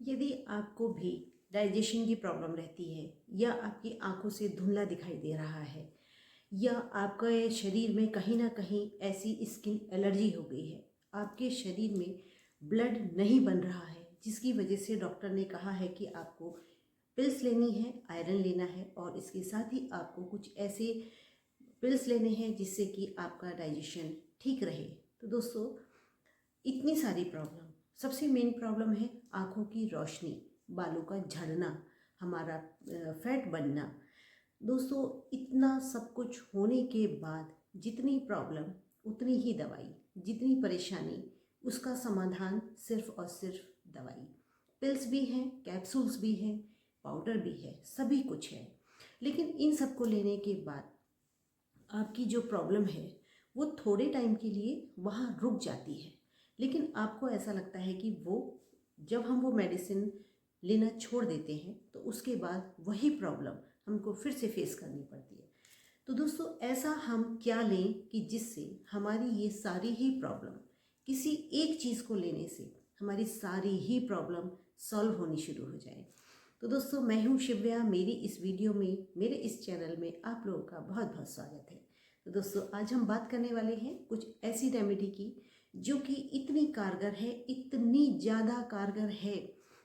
यदि आपको भी डाइजेशन की प्रॉब्लम रहती है या आपकी आंखों से धुंधला दिखाई दे रहा है या आपके शरीर में कहीं ना कहीं ऐसी स्किन एलर्जी हो गई है, आपके शरीर में ब्लड नहीं बन रहा है, जिसकी वजह से डॉक्टर ने कहा है कि आपको पिल्स लेनी है, आयरन लेना है और इसके साथ ही आपको कुछ ऐसे पिल्स लेने हैं जिससे कि आपका डाइजेशन ठीक रहे। तो दोस्तों, इतनी सारी प्रॉब्लम, सबसे मेन प्रॉब्लम है आँखों की रोशनी, बालों का झड़ना, हमारा फैट बनना। दोस्तों, इतना सब कुछ होने के बाद जितनी प्रॉब्लम उतनी ही दवाई, जितनी परेशानी उसका समाधान सिर्फ और सिर्फ दवाई। पिल्स भी हैं, कैप्सूल्स भी हैं, पाउडर भी है, सभी कुछ है। लेकिन इन सब को लेने के बाद आपकी जो प्रॉब्लम है वो थोड़े टाइम के लिए वहाँ रुक जाती है, लेकिन आपको ऐसा लगता है कि वो जब हम वो मेडिसिन लेना छोड़ देते हैं तो उसके बाद वही प्रॉब्लम हमको फिर से फेस करनी पड़ती है। तो दोस्तों, ऐसा हम क्या लें कि जिससे हमारी ये सारी ही प्रॉब्लम, किसी एक चीज़ को लेने से हमारी सारी ही प्रॉब्लम सॉल्व होनी शुरू हो जाए। तो दोस्तों, मैं हूँ शिव्या। मेरी इस वीडियो में, मेरे इस चैनल में आप लोगों का बहुत बहुत स्वागत है। तो दोस्तों, आज हम बात करने वाले हैं कुछ ऐसी रेमेडी की जो कि इतनी कारगर है, इतनी ज़्यादा कारगर है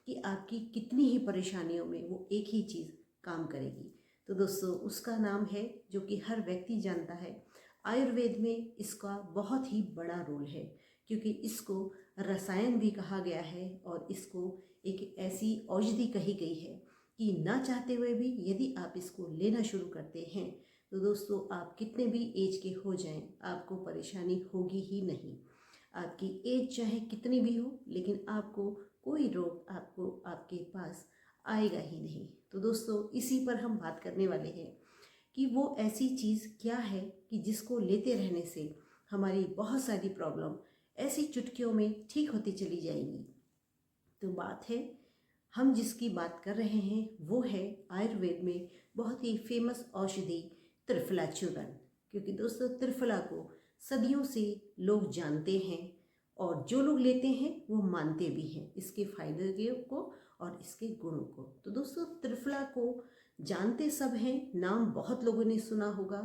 कि आपकी कितनी ही परेशानियों में वो एक ही चीज़ काम करेगी। तो दोस्तों, उसका नाम है, जो कि हर व्यक्ति जानता है, आयुर्वेद में इसका बहुत ही बड़ा रोल है, क्योंकि इसको रसायन भी कहा गया है और इसको एक ऐसी औषधि कही गई है कि ना चाहते हुए भी यदि आप इसको लेना शुरू करते हैं तो दोस्तों, आप कितने भी एज के हो जाएं, आपको परेशानी होगी ही नहीं। आपकी एज चाहे कितनी भी हो, लेकिन आपको कोई रोग आपको आपके पास आएगा ही नहीं। तो दोस्तों, इसी पर हम बात करने वाले हैं कि वो ऐसी चीज़ क्या है कि जिसको लेते रहने से हमारी बहुत सारी प्रॉब्लम ऐसी चुटकियों में ठीक होती चली जाएंगी। तो बात है, हम जिसकी बात कर रहे हैं वो है आयुर्वेद में बहुत ही फेमस औषधि त्रिफला चूर्ण। क्योंकि दोस्तों, त्रिफला को सदियों से लोग जानते हैं और जो लोग लेते हैं वो मानते भी हैं इसके फायदे को और इसके गुणों को। तो दोस्तों, त्रिफला को जानते सब हैं, नाम बहुत लोगों ने सुना होगा,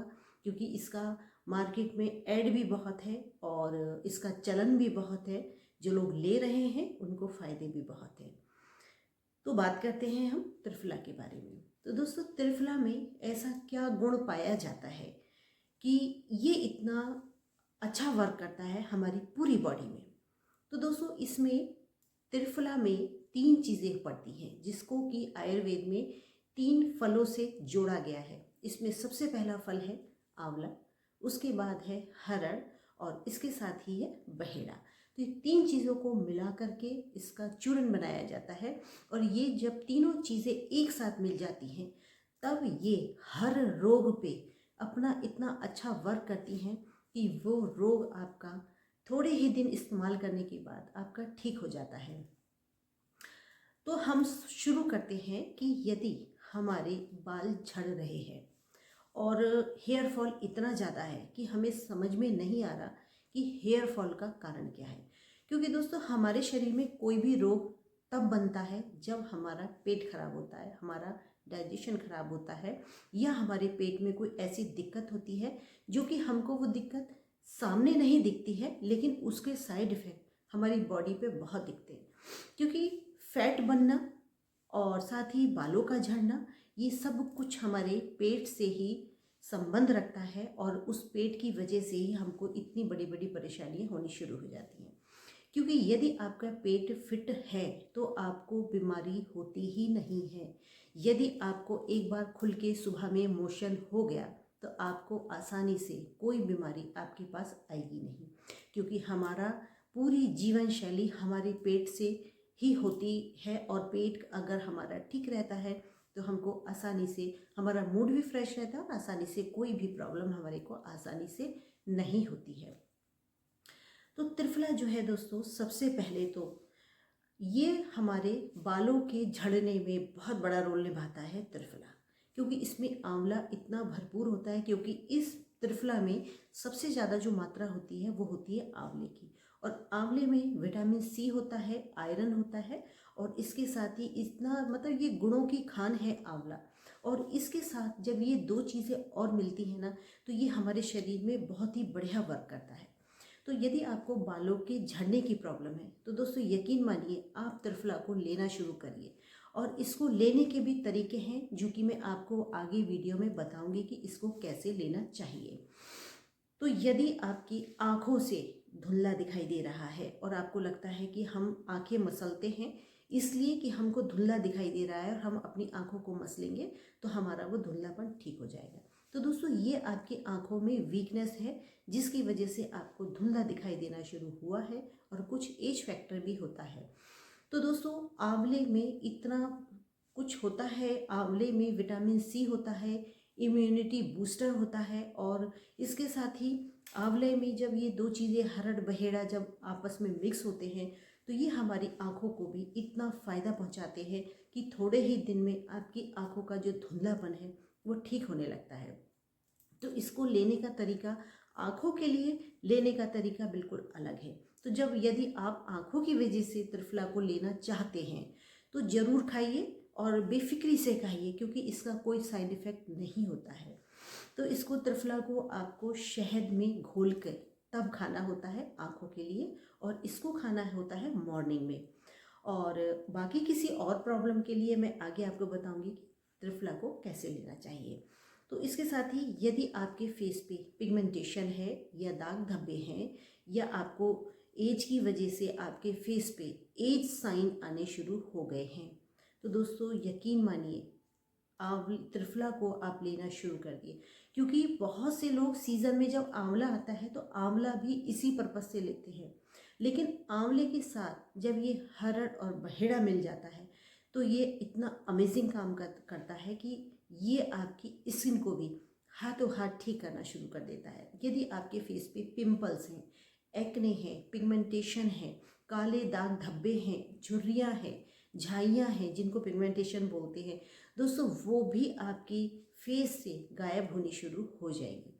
क्योंकि इसका मार्केट में ऐड भी बहुत है और इसका चलन भी बहुत है। जो लोग ले रहे हैं उनको फ़ायदे भी बहुत हैं। तो बात करते हैं हम त्रिफला के बारे में। तो दोस्तों, त्रिफला में ऐसा क्या गुण पाया जाता है कि ये इतना अच्छा वर्क करता है हमारी पूरी बॉडी में। तो दोस्तों, इसमें त्रिफला में तीन चीज़ें पड़ती हैं जिसको कि आयुर्वेद में तीन फलों से जोड़ा गया है। इसमें सबसे पहला फल है आंवला, उसके बाद है हरड़ और इसके साथ ही है बहेड़ा। तो ये तीन चीज़ों को मिला करके इसका चूर्ण बनाया जाता है और ये जब तीनों चीज़ें एक साथ मिल जाती हैं तब ये हर रोग पे अपना इतना अच्छा वर्क करती हैं कि वो रोग आपका थोड़े ही दिन इस्तेमाल करने के बाद आपका ठीक हो जाता है। तो हम शुरू करते हैं कि यदि हमारे बाल झड़ रहे हैं और हेयर फॉल इतना ज़्यादा है कि हमें समझ में नहीं आ रहा कि हेयर फॉल का कारण क्या है। क्योंकि दोस्तों, हमारे शरीर में कोई भी रोग तब बनता है जब हमारा पेट खराब होता है, हमारा डाइजेशन खराब होता है, या हमारे पेट में कोई ऐसी दिक्कत होती है जो कि हमको वो दिक्कत सामने नहीं दिखती है, लेकिन उसके साइड इफ़ेक्ट हमारी बॉडी पे बहुत दिखते हैं। क्योंकि फैट बनना और साथ ही बालों का झड़ना, ये सब कुछ हमारे पेट से ही संबंध रखता है और उस पेट की वजह से ही हमको इतनी बड़ी बड़ी परेशानियां होनी शुरू हो जाती हैं। क्योंकि यदि आपका पेट फिट है तो आपको बीमारी होती ही नहीं है। यदि आपको एक बार खुल के सुबह में मोशन हो गया तो आपको आसानी से कोई बीमारी आपके पास आएगी नहीं, क्योंकि हमारा पूरी जीवन शैली हमारे पेट से ही होती है और पेट अगर हमारा ठीक रहता है तो हमको आसानी से, हमारा मूड भी फ्रेश रहता है और आसानी से कोई भी प्रॉब्लम हमारे को आसानी से नहीं होती है। तो त्रिफला जो है दोस्तों, सबसे पहले तो ये हमारे बालों के झड़ने में बहुत बड़ा रोल निभाता है त्रिफला, क्योंकि इसमें आंवला इतना भरपूर होता है। क्योंकि इस त्रिफला में सबसे ज़्यादा जो मात्रा होती है वो होती है आंवले की, और आंवले में विटामिन सी होता है, आयरन होता है, और इसके साथ ही इतना मतलब ये गुणों की खान है आंवला। और इसके साथ जब ये दो चीज़ें और मिलती हैं ना, तो ये हमारे शरीर में बहुत ही बढ़िया वर्क करता है। तो यदि आपको बालों के झड़ने की प्रॉब्लम है तो दोस्तों यकीन मानिए आप त्रिफला को लेना शुरू करिए। और इसको लेने के भी तरीके हैं जो कि मैं आपको आगे वीडियो में बताऊंगी कि इसको कैसे लेना चाहिए। तो यदि आपकी आँखों से धुंधला दिखाई दे रहा है और आपको लगता है कि हम आँखें मसलते हैं इसलिए कि हमको धुंधला दिखाई दे रहा है और हम अपनी आँखों को मसलेंगे तो हमारा वो धुंधलापन ठीक हो जाएगा। तो दोस्तों ये आपकी आँखों में वीकनेस है जिसकी वजह से आपको धुंधला दिखाई देना शुरू हुआ है और कुछ एज फैक्टर भी होता है। तो दोस्तों आंवले में इतना कुछ होता है, आंवले में विटामिन सी होता है, इम्यूनिटी बूस्टर होता है, और इसके साथ ही आंवले में जब ये दो चीज़ें हरड़ बहेड़ा जब आपस में मिक्स होते हैं तो ये हमारी आँखों को भी इतना फ़ायदा पहुँचाते हैं कि थोड़े ही दिन में आपकी आँखों का जो धुंधलापन है वो ठीक होने लगता है। तो इसको लेने का तरीका, आँखों के लिए लेने का तरीका बिल्कुल अलग है। तो जब यदि आप आँखों की वजह से त्रिफला को लेना चाहते हैं तो ज़रूर खाइए और बेफिक्री से खाइए क्योंकि इसका कोई साइड इफ़ेक्ट नहीं होता है। तो इसको त्रिफला को आपको शहद में घोल कर तब खाना होता है आँखों के लिए, और इसको खाना होता है मॉर्निंग में। और बाकी किसी और प्रॉब्लम के लिए मैं आगे आपको बताऊंगी कि त्रिफला को कैसे लेना चाहिए। तो इसके साथ ही यदि आपके फेस पे पिगमेंटेशन है या दाग धब्बे हैं या आपको एज की वजह से आपके फेस पे एज साइन आने शुरू हो गए हैं तो दोस्तों यकीन मानिए त्रिफला को आप लेना शुरू कर दिए। क्योंकि बहुत से लोग सीज़न में जब आंवला आता है तो आंवला भी इसी पर्पज़ से लेते हैं, लेकिन आंवले के साथ जब ये हरड़ और बहेड़ा मिल जाता है तो ये इतना अमेजिंग काम करता है कि ये आपकी स्किन को भी हाथों हाथ ठीक करना शुरू कर देता है। यदि आपके फेस पे पिंपल्स हैं, एक्ने हैं, पिगमेंटेशन है, काले दाग धब्बे हैं, झुर्रियाँ हैं, झाइयाँ हैं जिनको पिगमेंटेशन बोलते हैं दोस्तों, वो भी आपकी फेस से गायब होनी शुरू हो जाएगी।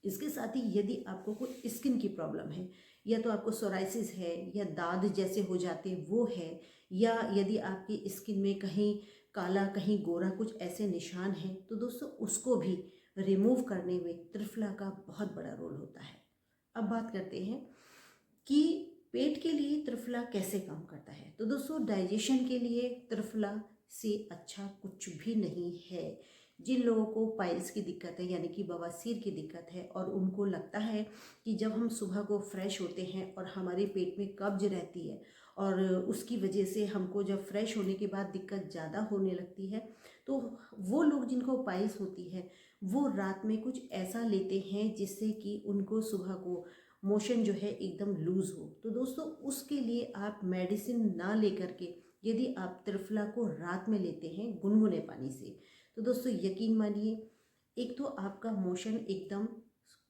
इसके साथ ही यदि आपको कोई स्किन की प्रॉब्लम है या तो आपको सोराइसिस है या दाद जैसे हो जाते वो है, या यदि आपकी स्किन में कहीं काला कहीं गोरा कुछ ऐसे निशान हैं तो दोस्तों उसको भी रिमूव करने में त्रिफला का बहुत बड़ा रोल होता है। अब बात करते हैं कि पेट के लिए त्रिफला कैसे काम करता है। तो दोस्तों डाइजेशन के लिए त्रिफला से अच्छा कुछ भी नहीं है। जिन लोगों को पाइल्स की दिक्कत है यानी कि बवासीर की दिक्कत है और उनको लगता है कि जब हम सुबह को फ्रेश होते हैं और हमारे पेट में कब्ज रहती है और उसकी वजह से हमको जब फ्रेश होने के बाद दिक्कत ज़्यादा होने लगती है, तो वो लोग जिनको पाइल्स होती है वो रात में कुछ ऐसा लेते हैं जिससे कि उनको सुबह को मोशन जो है एकदम लूज़ हो। तो दोस्तों उसके लिए आप मेडिसिन ना लेकर के यदि आप त्रिफला को रात में लेते हैं गुनगुने पानी से तो दोस्तों यकीन मानिए एक तो आपका मोशन एकदम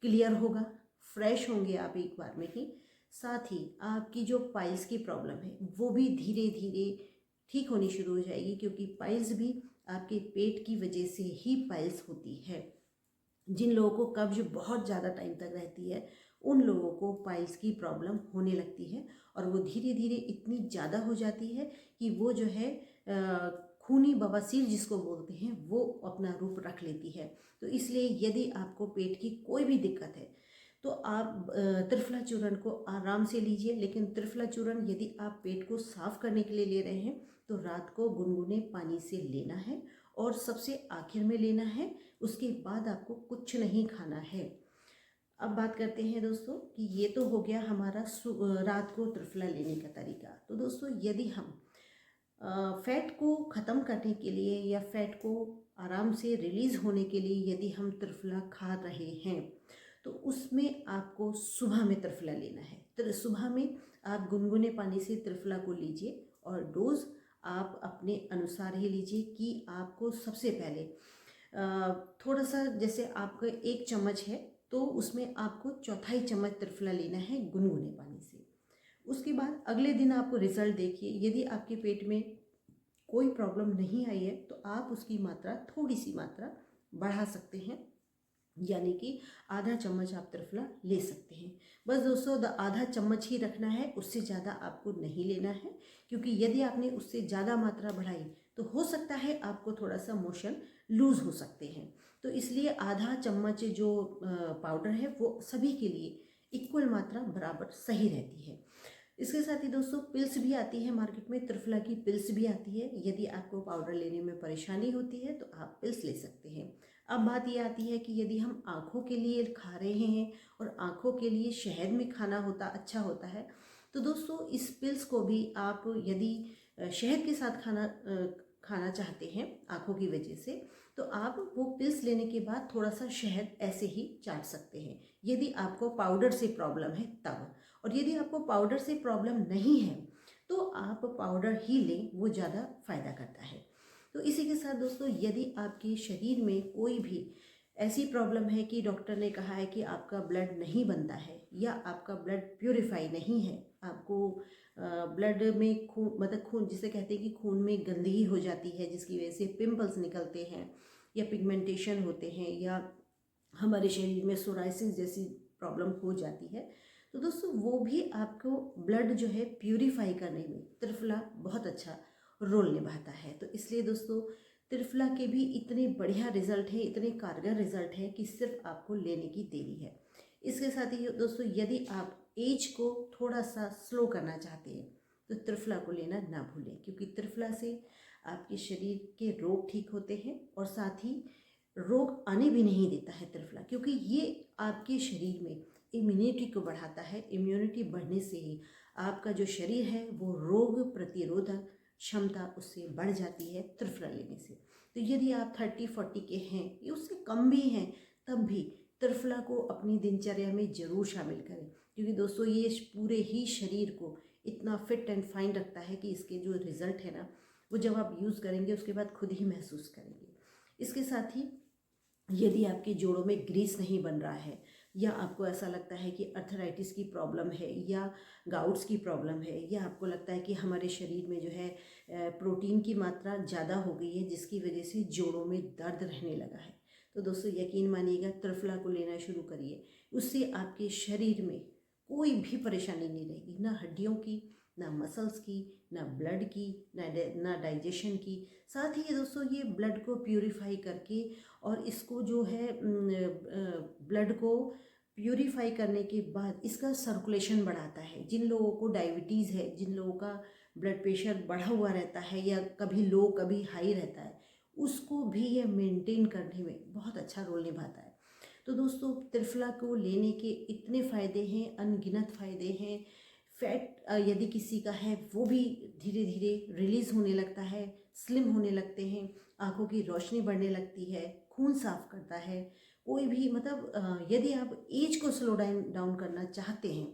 क्लियर होगा, फ्रेश होंगे आप एक बार में ही, साथ ही आपकी जो पाइल्स की प्रॉब्लम है वो भी धीरे धीरे ठीक होनी शुरू हो जाएगी क्योंकि पाइल्स भी आपके पेट की वजह से ही पाइल्स होती है। जिन लोगों को कब्ज बहुत ज़्यादा टाइम तक रहती है उन लोगों को पाइल्स की प्रॉब्लम होने लगती है और वो धीरे धीरे इतनी ज़्यादा हो जाती है कि वो जो है खूनी बवासीर जिसको बोलते हैं वो अपना रूप रख लेती है। तो इसलिए यदि आपको पेट की कोई भी दिक्कत है तो आप त्रिफला चूर्ण को आराम से लीजिए, लेकिन त्रिफला चूर्ण यदि आप पेट को साफ करने के लिए ले रहे हैं तो रात को गुनगुने पानी से लेना है और सबसे आखिर में लेना है, उसके बाद आपको कुछ नहीं खाना है। अब बात करते हैं दोस्तों कि ये तो हो गया हमारा रात को त्रिफला लेने का तरीका। तो दोस्तों यदि हम फैट को ख़त्म करने के लिए या फैट को आराम से रिलीज़ होने के लिए यदि हम त्रिफला खा रहे हैं तो उसमें आपको सुबह में त्रिफला लेना है। तो सुबह में आप गुनगुने पानी से त्रिफला को लीजिए और डोज आप अपने अनुसार ही लीजिए कि आपको सबसे पहले थोड़ा सा जैसे आपका 1 चम्मच है तो उसमें आपको चौथाई चम्मच त्रिफला लेना है गुनगुने पानी से। उसके बाद अगले दिन आपको रिज़ल्ट देखिए, यदि आपके पेट में कोई प्रॉब्लम नहीं आई है तो आप उसकी मात्रा थोड़ी सी मात्रा बढ़ा सकते हैं यानी कि आधा चम्मच आप त्रिफला ले सकते हैं। बस दोस्तों आधा चम्मच ही रखना है, उससे ज़्यादा आपको नहीं लेना है, क्योंकि यदि आपने उससे ज़्यादा मात्रा बढ़ाई तो हो सकता है आपको थोड़ा सा मोशन लूज़ हो सकते हैं। तो इसलिए आधा चम्मच जो पाउडर है वो सभी के लिए इक्वल मात्रा बराबर सही रहती है। इसके साथ ही दोस्तों पिल्स भी आती है मार्केट में, त्रिफला की पिल्स भी आती है। यदि आपको पाउडर लेने में परेशानी होती है तो आप पिल्स ले सकते हैं। अब बात ये आती है कि यदि हम आँखों के लिए खा रहे हैं और आँखों के लिए शहद में खाना होता अच्छा होता है, तो दोस्तों इस पिल्स को भी आप यदि शहद के साथ खाना चाहते हैं आँखों की वजह से, तो आप वो पिल्स लेने के बाद थोड़ा सा शहद ऐसे ही चाट सकते हैं, यदि आपको पाउडर से प्रॉब्लम है तब। और यदि आपको पाउडर से प्रॉब्लम नहीं है तो आप पाउडर ही लें, वो ज़्यादा फ़ायदा करता है। तो इसी के साथ दोस्तों यदि आपके शरीर में कोई भी ऐसी प्रॉब्लम है कि डॉक्टर ने कहा है कि आपका ब्लड नहीं बनता है या आपका ब्लड प्योरीफाई नहीं है, आपको ब्लड में खून मतलब खून जिसे कहते हैं कि खून में गंदगी हो जाती है जिसकी वजह से पिंपल्स निकलते हैं या पिगमेंटेशन होते हैं या हमारे शरीर में सोराइसिस जैसी प्रॉब्लम हो जाती है, तो दोस्तों वो भी आपको ब्लड जो है प्यूरीफाई करने में त्रिफला बहुत अच्छा रोल निभाता है। तो इसलिए दोस्तों त्रिफला के भी इतने बढ़िया रिजल्ट हैं, इतने कारगर रिजल्ट हैं कि सिर्फ आपको लेने की देरी है। इसके साथ ही दोस्तों यदि आप एज को थोड़ा सा स्लो करना चाहते हैं तो त्रिफला को लेना ना भूलें, क्योंकि त्रिफला से आपके शरीर के रोग ठीक होते हैं और साथ ही रोग आने भी नहीं देता है त्रिफला, क्योंकि ये आपके शरीर में इम्यूनिटी को बढ़ाता है। इम्यूनिटी बढ़ने से ही आपका जो शरीर है वो रोग प्रतिरोधक क्षमता उससे बढ़ जाती है त्रिफला लेने से। तो यदि आप 30-40 के हैं या उससे कम भी हैं तब भी त्रिफला को अपनी दिनचर्या में ज़रूर शामिल करें, क्योंकि दोस्तों ये पूरे ही शरीर को इतना फिट एंड फाइन रखता है कि इसके जो रिज़ल्ट है ना वो जब आप यूज़ करेंगे उसके बाद खुद ही महसूस करेंगे। इसके साथ ही यदि आपके जोड़ों में ग्रीस नहीं बन रहा है या आपको ऐसा लगता है कि अर्थराइटिस की प्रॉब्लम है या गाउट्स की प्रॉब्लम है या आपको लगता है कि हमारे शरीर में जो है प्रोटीन की मात्रा ज़्यादा हो गई है जिसकी वजह से जोड़ों में दर्द रहने लगा है, तो दोस्तों यकीन मानिएगा त्रिफला को लेना शुरू करिए। उससे आपके शरीर में कोई भी परेशानी नहीं रहेगी, ना हड्डियों की, ना मसल्स की, ना ब्लड की, ना डाइजेशन की। साथ ही दोस्तों ये ब्लड को प्यूरिफाई करके और इसको जो है ब्लड को प्यूरिफाई करने के बाद इसका सर्कुलेशन बढ़ाता है। जिन लोगों को डायबिटीज़ है, जिन लोगों का ब्लड प्रेशर बढ़ा हुआ रहता है या कभी लो कभी हाई रहता है, उसको भी यह मेंटेन करने में बहुत अच्छा रोल निभाता है। तो दोस्तों त्रिफला को लेने के इतने फ़ायदे हैं, अनगिनत फ़ायदे हैं। फैट यदि किसी का है वो भी धीरे धीरे रिलीज़ होने लगता है, स्लिम होने लगते हैं, आँखों की रोशनी बढ़ने लगती है, खून साफ करता है। कोई भी मतलब यदि आप एज को स्लो डाउन करना चाहते हैं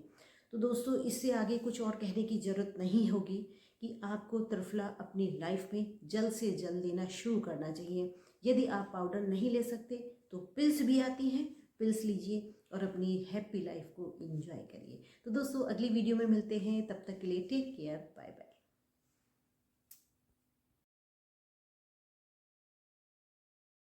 तो दोस्तों इससे आगे कुछ और कहने की ज़रूरत नहीं होगी कि आपको त्रिफला अपनी लाइफ में जल्द से जल्द लेना शुरू करना चाहिए। यदि आप पाउडर नहीं ले सकते तो पिल्स भी आती हैं, पिल्स लीजिए और अपनी हैप्पी लाइफ को एंजॉय करिए। तो दोस्तों अगली वीडियो में मिलते हैं, तब तक के लिए टेक केयर, बाय बाय।